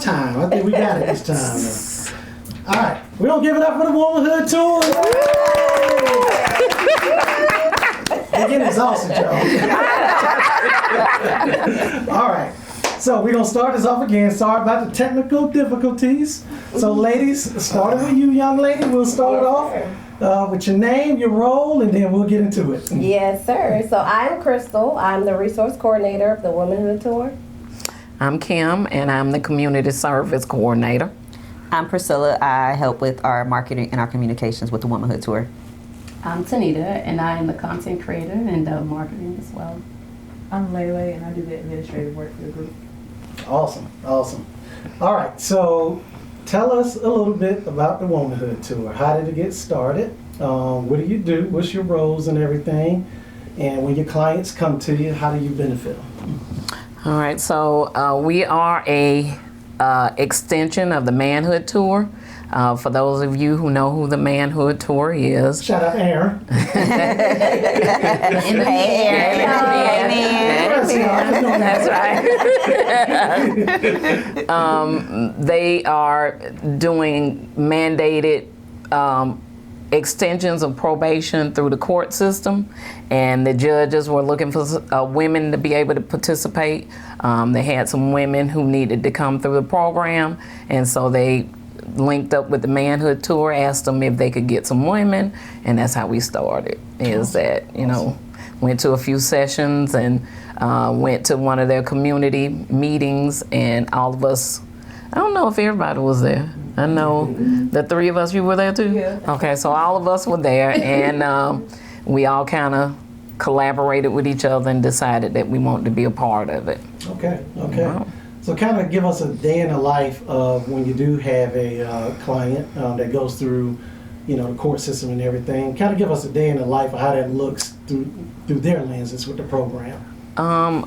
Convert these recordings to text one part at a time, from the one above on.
Time. I think we got it this time. All right, we don't give it up for the Womanhood Tour. We're getting exhausted, y'all. All right, so we're gonna start this off again. Sorry about the technical difficulties. So, ladies, starting with you, young lady, we'll start off with your name, your role, and then we'll get into it. Yes, sir. So I'm Crystal. I'm the resource coordinator of the Womanhood Tour. I'm Kim, and I'm the community service coordinator. I'm Priscilla. I help with our marketing and our communications with the Womanhood Tour. I'm Tanita, and I am the content creator and marketing as well. I'm Lele, and I do the administrative work for the group. Awesome, awesome. All right, so tell us a little bit about the Womanhood Tour. How did it get started? What do you do? What's your roles and everything? And when your clients come to you, how do you benefit them? All right, so we are a extension of the Manhood Tour. For those of you who know who the Manhood Tour is. Shout out Aaron. Hey, Aaron. That's right. They are doing mandated extensions of probation through the court system, and the judges were looking for women to be able to participate. They had some women who needed to come through the program, and so they linked up with the Manhood Tour, asked them if they could get some women, and that's how we started. Is that, you know, went to a few sessions and went to one of their community meetings, and all of us, I don't know if everybody was there. I know the three of us, you were there too? Yeah. Okay, so all of us were there, and we all kind of collaborated with each other and decided that we wanted to be a part of it. Okay, okay. Wow. So kind of give us a day in the life of when you do have a client that goes through, you know, the court system and everything. Kind of give us a day in the life of how that looks through their lenses with the program.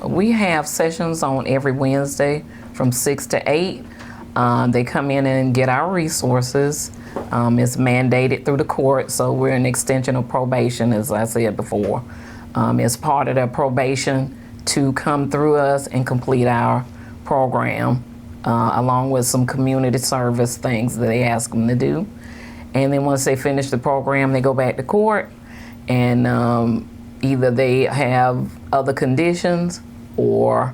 We have sessions on every Wednesday from 6 to 8. They come in and get our resources. It's mandated through the court, so we're an extension of probation, as I said before. It's part of their probation to come through us and complete our program, along with some community service things that they ask them to do. And then once they finish the program, they go back to court, and either they have other conditions, or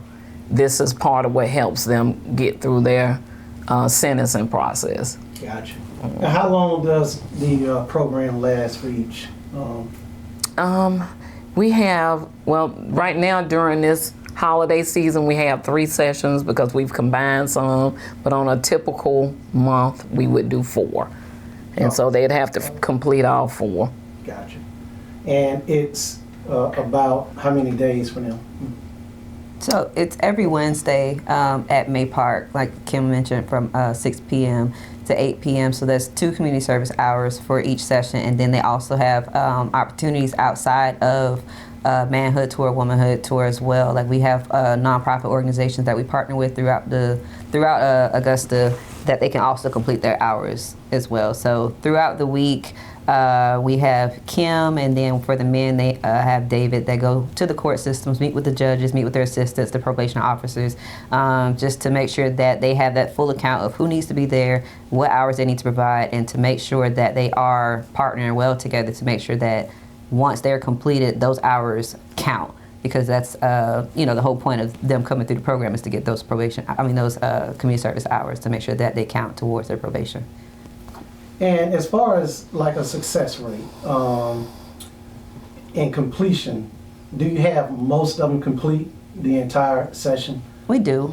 this is part of what helps them get through their sentencing process. Gotcha. Now, how long does the program last for each? We have, well, right now during this holiday season, we have 3 sessions because we've combined some, but on a typical month, we would do 4. And so they'd have to complete all 4. Gotcha. And it's about how many days for them? So it's every Wednesday at May Park, like Kim mentioned, from 6 p.m. to 8 p.m. So there's 2 community service hours for each session, and then they also have opportunities outside of Manhood Tour, Womanhood Tour as well. Like we have nonprofit organizations that we partner with throughout Augusta that they can also complete their hours as well. So throughout the week, we have Kim, and then for the men, they have David. They go to the court systems, meet with the judges, meet with their assistants, the probation officers, just to make sure that they have that full account of who needs to be there, what hours they need to provide, and to make sure that they are partnering well together to make sure that once they're completed, those hours count. Because that's, you know, the whole point of them coming through the program is to get those those community service hours to make sure that they count towards their probation. And as far as like a success rate and completion, do you have most of them complete the entire session? We do.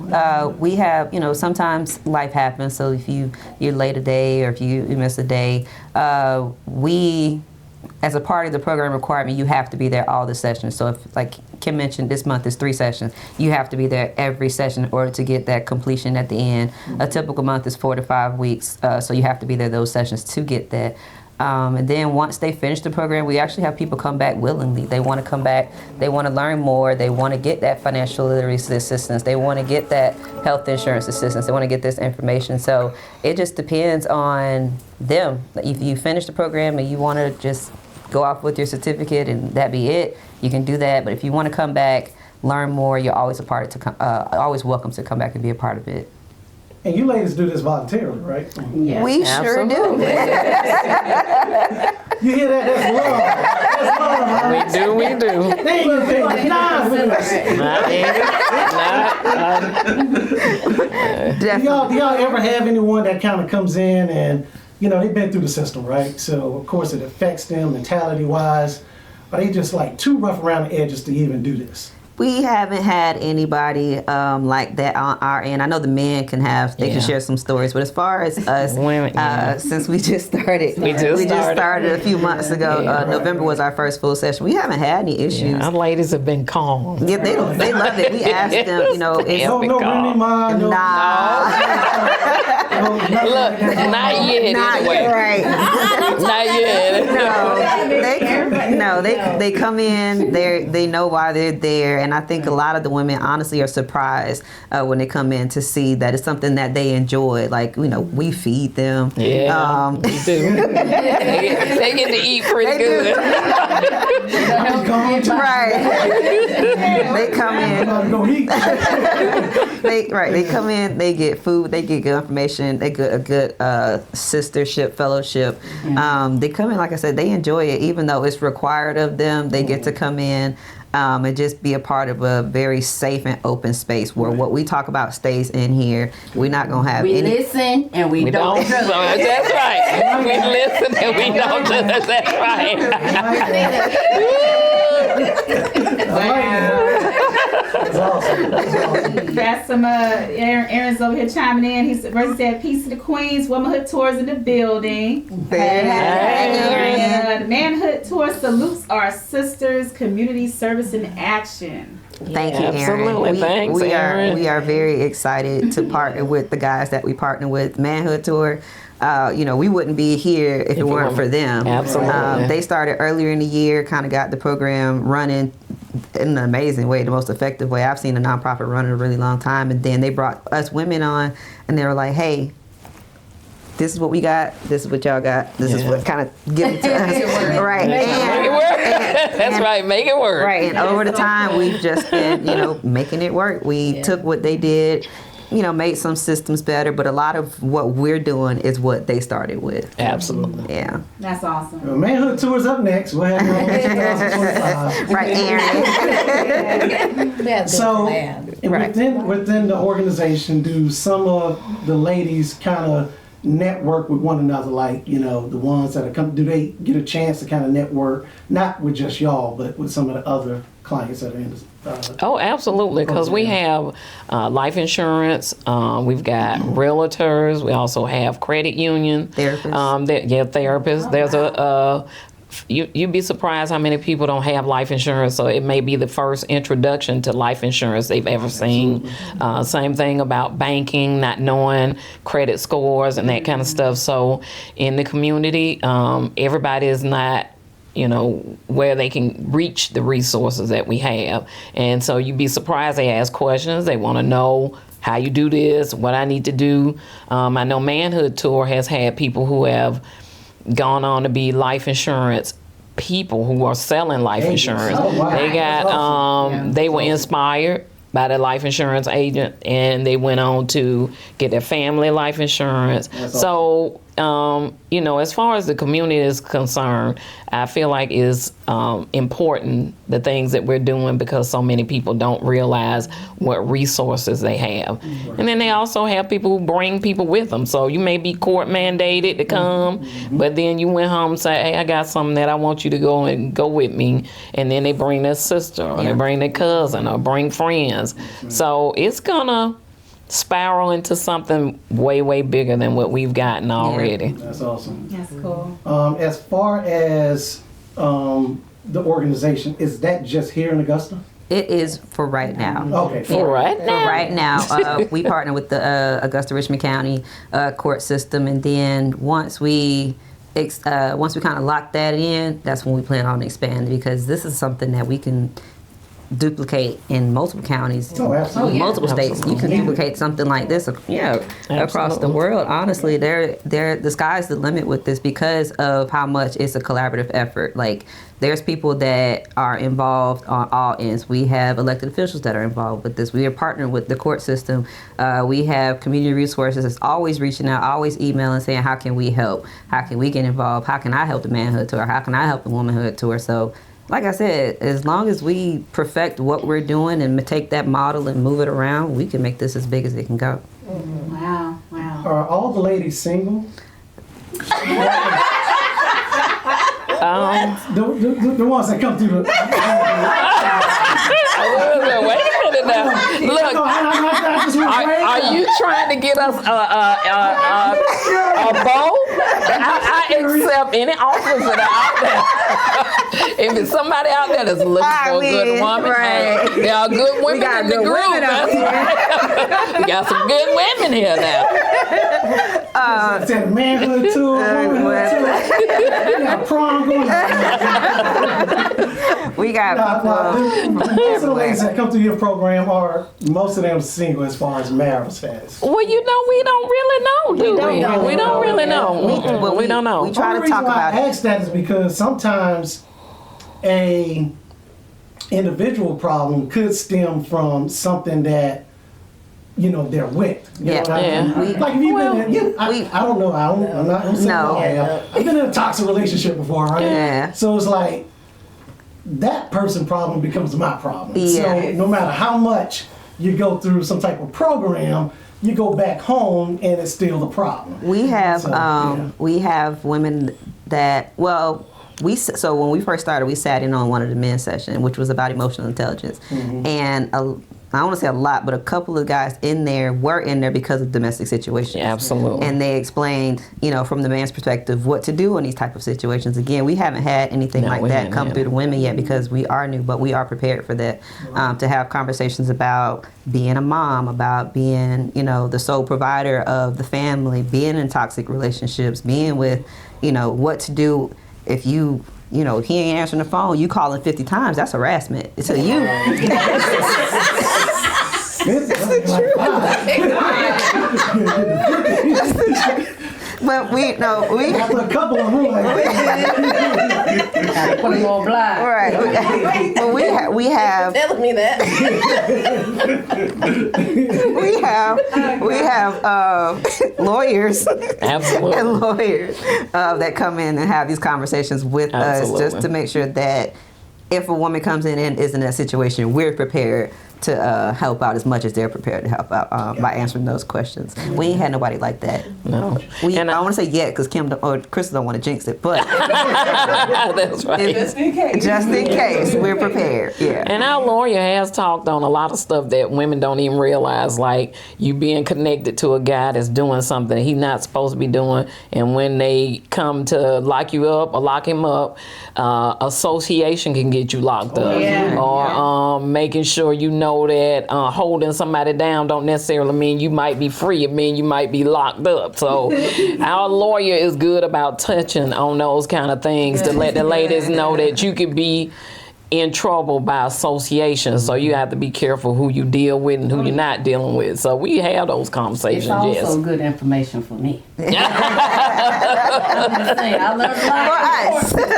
We have, you know, sometimes life happens. So if you're late a day or if you miss a day, we, as a part of the program requirement, you have to be there all the sessions. So if, like Kim mentioned, this month is 3 sessions. You have to be there every session in order to get that completion at the end. A typical month is 4 to 5 weeks, so you have to be there those sessions to get that. And then once they finish the program, we actually have people come back willingly. They want to come back. They want to learn more. They want to get that financial literacy assistance. They want to get that health insurance assistance. They want to get this information. So it just depends on them. If you finish the program and you want to just go off with your certificate and that be it, you can do that. But if you want to come back, learn more, you're always always welcome to come back and be a part of it. And you ladies do this voluntarily, right? Yes. We sure do. You hear that? That's love. That's love. We do. They ain't gonna pay me. Nah, Definitely. do y'all ever have anyone that kind of comes in and, you know, they've been through the system, right? So, of course, it affects them mentality-wise. Are they just like too rough around the edges to even do this? We haven't had anybody like that on our end. I know the men can Yeah. share some stories, but as far as us, Women, yeah. since we just started, We just started a few months ago. Yeah. November was our first full session. We haven't had any issues. Yeah, our ladies have been calm. Yeah, they love it. We asked them, you know, it's, No, no, Remy Ma, no. nah, No, nothing Look, like that. not yet not anyway. right. Not yet. They come in. They know why they're there, and I think a lot of the women honestly are surprised when they come in to see that it's something that they enjoy. Like, you know, we feed them. Yeah, we do. They get to eat pretty good. Right. They come in. Go eat. They come in. They get food. They get good information. They get a good sistership, fellowship. They come in, like I said, they enjoy it, even though it's required of them. They get to come in. And just be a part of a very safe and open space where what we talk about stays in here. We're not gonna have We any. listen and we don't judge. That's right. We listen and we don't judge. That's right. That's awesome. That's awesome. Got some Aaron's over here chiming in. He said, "Peace to the Queens. Womanhood Tours in the building." Hey. The Manhood Tour salutes our sisters, community service in action. Thank you, Aaron. Absolutely. Thanks, Aaron. We are very excited to partner with the guys that we partner with. Manhood Tour. You know, we wouldn't be here if it weren't for them. Absolutely. They started earlier in the year, kind of got the program running in an amazing way, the most effective way I've seen a nonprofit run in a really long time. And then they brought us women on, and they were like, "Hey, this is what we got. This is what y'all got. This is what kind of give it to us." Right. Make it work. That's right. Make it work. Right. And over the time, we've just been, you know, making it work. We took what they did, you know, made some systems better, but a lot of what we're doing is what they started with. Absolutely. Yeah. That's awesome. Well, Manhood Tour's up next. We'll have you on in 2025. Right, Aaron. So, and within the organization, do some of the ladies kind of network with one another? Like, you know, the ones that are coming, do they get a chance to kind of network, not with just y'all, but with some of the other clients that are in the Oh, absolutely, because we have life insurance, we've got realtors, we also have credit union. Therapists. Therapists. There's you'd be surprised how many people don't have life insurance, so it may be the first introduction to life insurance they've ever seen. Same thing about banking, not knowing credit scores and that kind of stuff. So in the community, everybody is not, you know, where they can reach the resources that we have. And so you'd be surprised, they ask questions, they want to know how you do this, what I need to do. I know Manhood Tour has had people who have gone on to be life insurance people who are selling life insurance. Oh, wow. They got, That's awesome. they were inspired by the life insurance agent, and they went on to get their family life insurance. So, you know, as far as the community is concerned, I feel like it's important, the things that we're doing, because so many people don't realize what resources they have. And then they also have people who bring people with them. So you may be court mandated to come, but then you went home and say, "Hey, I got something that I want you to go with me." And then they bring their sister, or they bring their cousin, or bring friends. So it's gonna spiral into something way, way bigger than what we've gotten already. That's awesome. That's cool. As far as the organization, is that just here in Augusta? It is for right now. Okay. For right For now. right now, we partner with the Augusta Richmond County court system, and then once we kind of lock that in, that's when we plan on expanding, because this is something that we can duplicate in multiple counties, Oh, absolutely. multiple states. You can duplicate something like this, across the world. Honestly, the sky's the limit with this because of how much it's a collaborative effort. Like, there's people that are involved on all ends. We have elected officials that are involved with this. We are partnering with the court system. We have community resources that's always reaching out, always emailing, saying, how can we help? How can we get involved? How can I help the Manhood Tour? How can I help the Womanhood Tour? So, like I said, as long as we perfect what we're doing and take that model and move it around, we can make this as big as it can go. Wow. Are all the ladies single? The ones that come through the. Wait a minute now. Look, are you trying to get us a bow? I accept any offers that are out there. If it's somebody out there that's looking for a good woman, right. there are good women in the group. That's right. We got some good women here now. It's a manhood tour, womanhood tour. We got prom going on. We got Most of the ladies that come through your program are, most of them single as far as marital status. Well, we don't really know, do we? We don't really know. We don't know. We try to talk about I ask that is because sometimes a individual problem could stem from something that they're with. You know what I mean? Like if you've been I don't know. I'm not saying I've been in a toxic relationship before, right? Yeah. So it's like that person problem becomes my problem. Yeah. So no matter how much you go through some type of program, you go back home and it's still the problem. We have we have women that so when we first started, we sat in on one of the men's sessions, which was about emotional intelligence, and I don't want to say a lot, but a couple of guys were in there because of domestic situations. Yeah, absolutely. And they explained, from the man's perspective, what to do in these type of situations. Again, we haven't had anything like that come through the women yet because we are new, but we are prepared for that. To have conversations about being a mom, about being, the sole provider of the family, being in toxic relationships, being with, what to do if you. If he ain't answering the phone, you calling 50 times, that's harassment. So you. But we After a couple of them, Put them on blind. right. But we have Telling me that. we have lawyers Absolutely. and lawyers that come in and have these conversations with us just to make sure that if a woman comes in and is in that situation, we're prepared to help out as much as they're prepared to help out by answering those questions. We ain't had nobody like that. No. I want to say yet because Kim or Crystal don't want to jinx it, but That's right. just in case, we're prepared. Yeah. And our lawyer has talked on a lot of stuff that women don't even realize, like you being connected to a guy that's doing something he's not supposed to be doing, and when they come to lock you up or lock him up, association can get you locked up. Or making sure that holding somebody down don't necessarily mean you might be free. It means you might be locked up. So our lawyer is good about touching on those kind of things to let the ladies know that you could be in trouble by association. So you have to be careful who you deal with and who you're not dealing with. So we have those conversations. It's also Yes. good information for me. I'm just saying, I learned a lot. For us.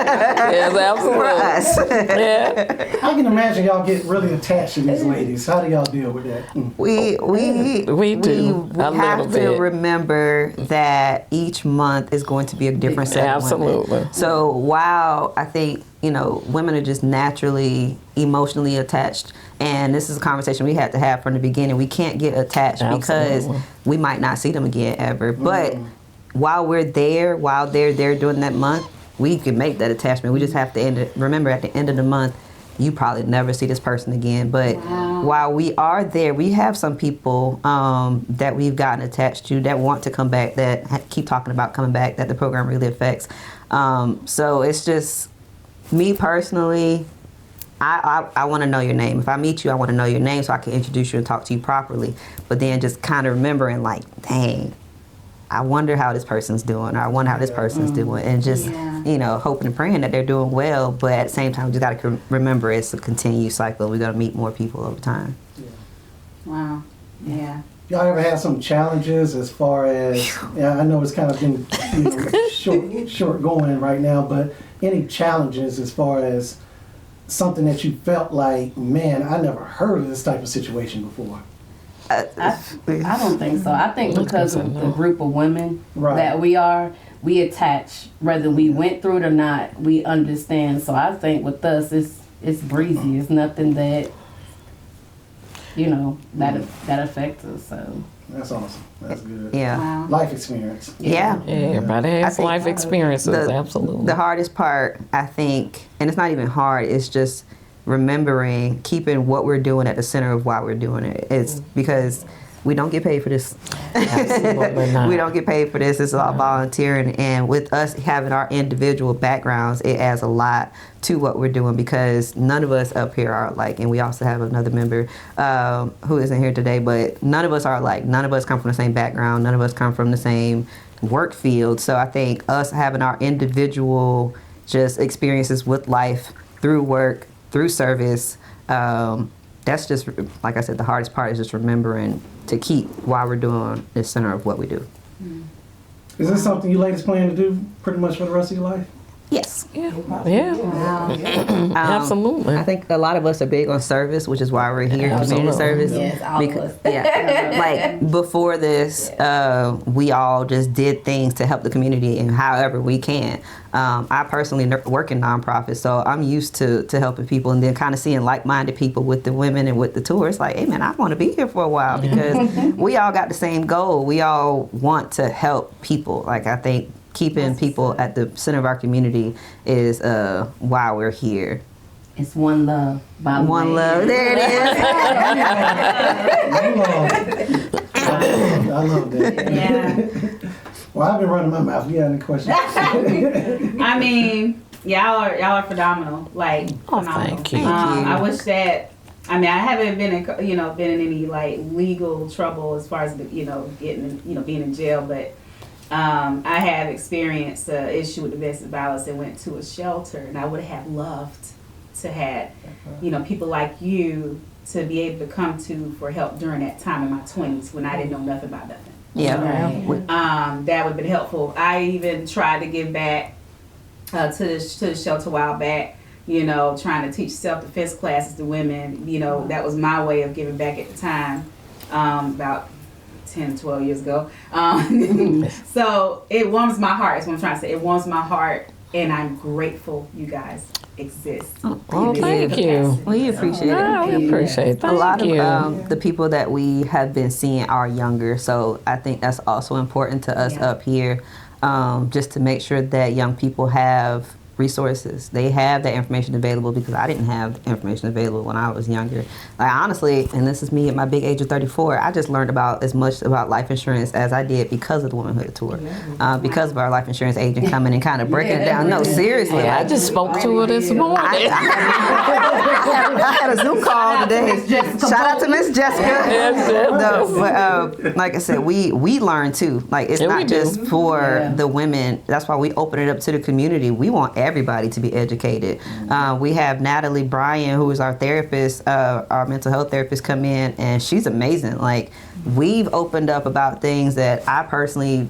Yes, absolutely. For us. Yeah. I can imagine y'all get really attached to these ladies. How do y'all deal with that? We do. We A have little to bit. remember that each month is going to be a different set of women. Absolutely. So while I think women are just naturally emotionally attached, and this is a conversation we had to have from the beginning. We can't get attached because we might not see them again ever. But while we're there, while they're there during that month, we can make that attachment. We just have to remember at the end of the month, you probably never see this person again. But while we are there, we have some people that we've gotten attached to that want to come back, that keep talking about coming back, that the program really affects. So it's just me personally. I want to know your name. If I meet you, I want to know your name so I can introduce you and talk to you properly. But then just kind of remembering, like, dang, I wonder how this person's doing, or I wonder how this person's doing, and just hoping and praying that they're doing well. But at the same time, we just got to remember it's a continued cycle. We're gonna meet more people over time. Wow. Yeah. Y'all ever had some challenges as far as, I know it's kind of been short going right now, but any challenges as far as something that you felt like, man, I never heard of this type of situation before? I don't think so. I think because of the group of women that we attach, whether we went through it or not, we understand. So I think with us, it's breezy. It's nothing that, that affects us. So that's awesome. That's good. Yeah. Wow. Life experience. Yeah. Everybody has life experiences, absolutely. The hardest part, I think, and it's not even hard, it's just remembering, keeping what we're doing at the center of why we're doing it. It's because we don't get paid for this. Absolutely not. We don't get paid for this. It's all volunteering. And with us having our individual backgrounds, it adds a lot to what we're doing, because none of us up here are alike. And we also have another member who isn't here today, but none of us are alike. None of us come from the same background. None of us come from the same work field. So I think us having our individual just experiences with life through work, through service, that's just, like I said, the hardest part is just remembering to keep why we're doing the center of what we do. Is this something you ladies plan to do pretty much for the rest of your life? Yes. Absolutely. I think a lot of us are big on service, which is why we're here, community service. Yes, all of us. Like before this, we all just did things to help the community in however we can. I personally work in nonprofits, so I'm used to helping people, and then kind of seeing like-minded people with the women and with the tour. It's like, hey man, I want to be here for a while, because we all got the same goal. We all want to help people. Like, I think keeping people at the center of our community is why we're here. it's one love. By the One way. love. There it I love that. Yeah. Well, I've been running my mouth. You got any questions? I mean, y'all are phenomenal. Like, phenomenal. thank you. I wish that. I mean, I haven't been in any like legal trouble as far as getting being in jail, but I have experienced an issue with domestic violence and went to a shelter, and I would have loved to have people like you to be able to come to for help during that time in my 20s when I didn't know nothing about nothing. Yeah. That would have been helpful. I even tried to give back to the shelter a while back, trying to teach self-defense classes to women. That was my way of giving back at the time, about 10, 12 years ago. So it warms my heart, is what I'm trying to say. It warms my heart, and I'm grateful you guys exist. Well, thank you. We appreciate it. We appreciate it. A lot Thank you. of the people that we have been seeing are younger, so I think that's also important to us up here, just to make sure that young people have resources. They have that information available, because I didn't have information available when I was younger. Like, honestly, and this is me at my big age of 34, I just learned about as much about life insurance as I did because of the Womanhood Tour, because of our life insurance agent coming and kind of breaking it down. No, seriously. I just spoke to her this morning. I had a Zoom call today. Shout out to Miss Jessica. No, but like I said, we learn too. Like, it's not just for the women. That's why we open it up to the community. We want everybody to be educated. We have Natalie Bryan, who is our therapist, our mental health therapist, come in, and she's amazing. Like, we've opened up about things that I personally,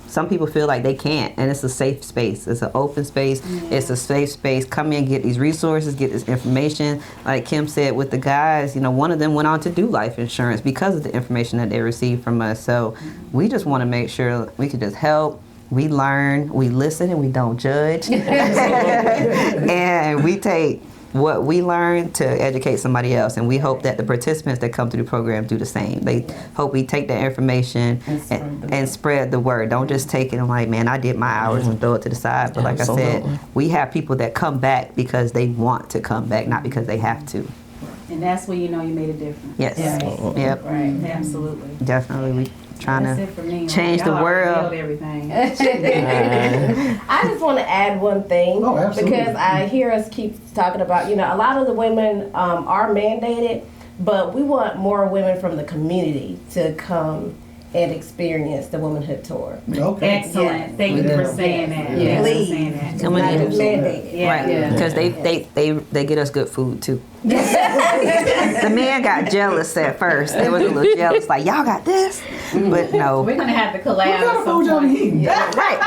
some people feel like they can't, and it's a safe space. It's an open space. It's a safe space. Come in, get these resources, get this information. Like Kim said with the guys, one of them went on to do life insurance because of the information that they received from us. So we just want to make sure we can just help. We learn, we listen, and we don't judge. And we take what we learn to educate somebody else. And we hope that the participants that come through the program do the same. They hope we take that information and spread the word. Don't just take it and like, man, I did my hours and throw it to the side. But like I said, we have people that come back because they want to come back, not because they have to. And that's when you made a difference. Yes. Right. Yep. Right. Absolutely. Definitely. We trying That's to it for me. change the Y'all world. nailed everything. I just want to add one thing, Oh, absolutely. because I hear us keep talking about, a lot of the women are mandated, but we want more women from the community to come and experience the Womanhood Tour. Okay. Excellent. Yes. Thank you for saying that. Yeah. Thanks for Please. saying that. Come on Not in. just mandated. Yeah. Right, Yeah. because they get us good food too. The man got jealous at first. They was a little jealous, like y'all got this, but no. We're gonna have to collab. What kind of at some food y'all be point. eating? Right,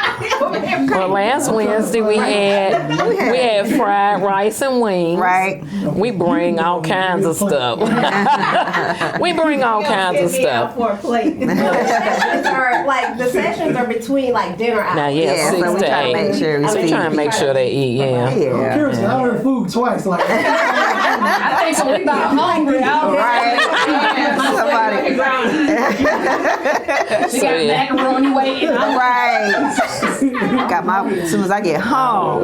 Well, last Wednesday we had fried rice and wings. right. We bring all kinds of stuff. We bring all kinds of Get me out stuff. for a plate. The sessions are between like dinner hours. Now, Yeah, so 6 we to try to 8. make sure we So we trying to make sure they eat. Yeah. I'm Yeah. curious. I heard food twice. Like, I think so. We about hungry. Right. Somebody. She got macaroni waiting. Right. Got my as soon as I get home.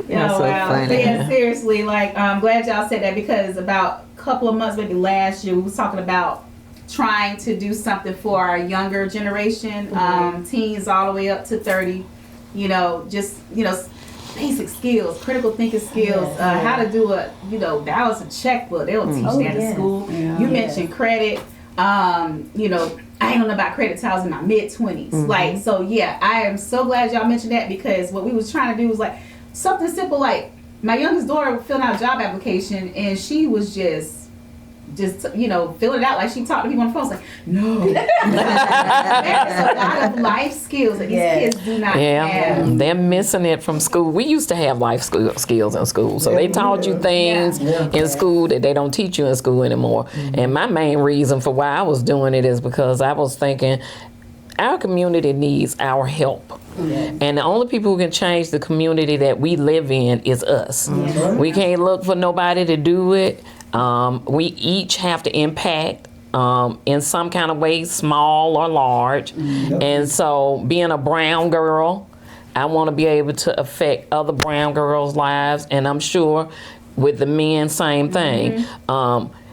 That's so funny. But yeah, seriously, like I'm glad y'all said that because about a couple of months, maybe last year, we was talking about trying to do something for our younger generation, teens all the way up to 30. Basic skills, critical thinking skills, how to do balance a checkbook. They'll teach that in school. Yeah. You mentioned credit. I ain't know about credit till I was in my mid-20s. Like, so yeah, I am so glad y'all mentioned that because what we was trying to do was like something simple. Like my youngest daughter filled out a job application and she was just filling it out like she talked to people on the phone. It's like, no. There's a lot of life skills that these kids do not have. They're missing it from school. We used to have life skills in school, so they taught you things in school that they don't teach you in school anymore. And my main reason for why I was doing it is because I was thinking our community needs our help. And the only people who can change the community that we live in is us. We can't look for nobody to do it. We each have to impact in some kind of way, small or large. And so being a brown girl, I want to be able to affect other brown girls' lives. And I'm sure with the men, same thing.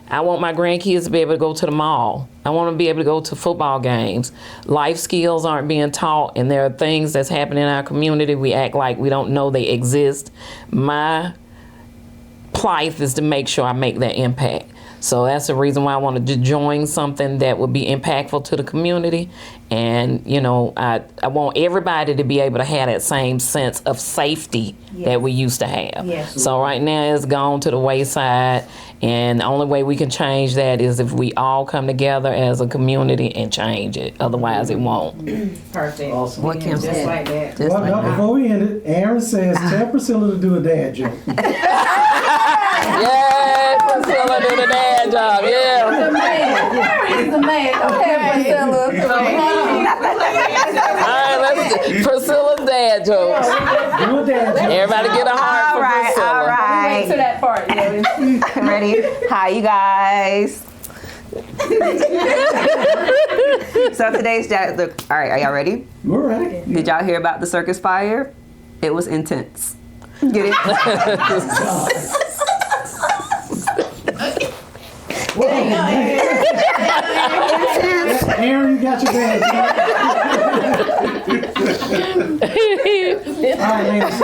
I want my grandkids to be able to go to the mall. I want to be able to go to football games. Life skills aren't being taught, and there are things that's happening in our community. We act like we don't know they exist. My plight is to make sure I make that impact. So that's the reason why I wanted to join something that would be impactful to the community. And, I want everybody to be able to have that same sense of safety that we used to have. Yes. So right now it's gone to the wayside. And the only way we can change that is if we all come together as a community and change it. Otherwise it won't. Perfect. awesome. What Kim Just said. like that. Just Well, like no, that. before we end it, Aaron says, tell Priscilla to do a dad joke. Yeah, Priscilla do the dad job. Yeah. He's the man. Okay, Priscilla. All right, Priscilla's dad jokes. Do a dad joke. Everybody get a heart All for right, Priscilla. all Wait to right. that part. Yeah. Ready? Hi, you guys. So today's all right, are y'all ready? We're ready. Did y'all hear about the circus fire? It was intense. Get it? Aaron, you got your dad joke. All right, ladies.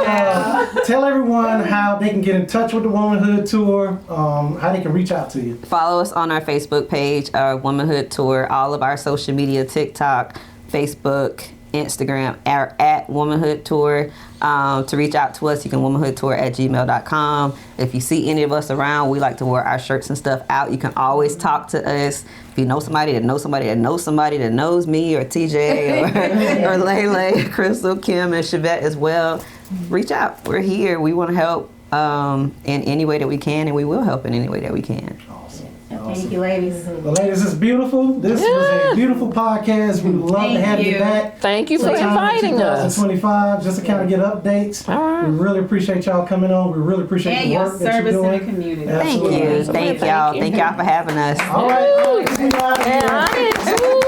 Tell everyone how they can get in touch with the Womanhood Tour, how they can reach out to you. Follow us on our Facebook page, our Womanhood Tour, all of our social media, TikTok, Facebook, Instagram, are at Womanhood Tour. To reach out to us, you can womanhoodtour@gmail.com. If you see any of us around, we like to wear our shirts and stuff out. You can always talk to us. If you know somebody that knows somebody that knows somebody that knows me or TJ or Lele, Crystal, Kim, and Chevette as well, reach out. We're here. We want to help in any way that we can, and we will help in any way that we can. Awesome. Thank you, ladies. Well, ladies, it's beautiful. This was a beautiful podcast. We would love to Thank have you you. back. Thank you for Sometime in inviting us. 2025, just to kind of get updates. All right. We really appreciate y'all coming on. We really appreciate And the your work that you're service in doing. the community. Thank Absolutely. you. Thank y'all. Thank y'all for having us. All right. See you out Yeah, here. I did too.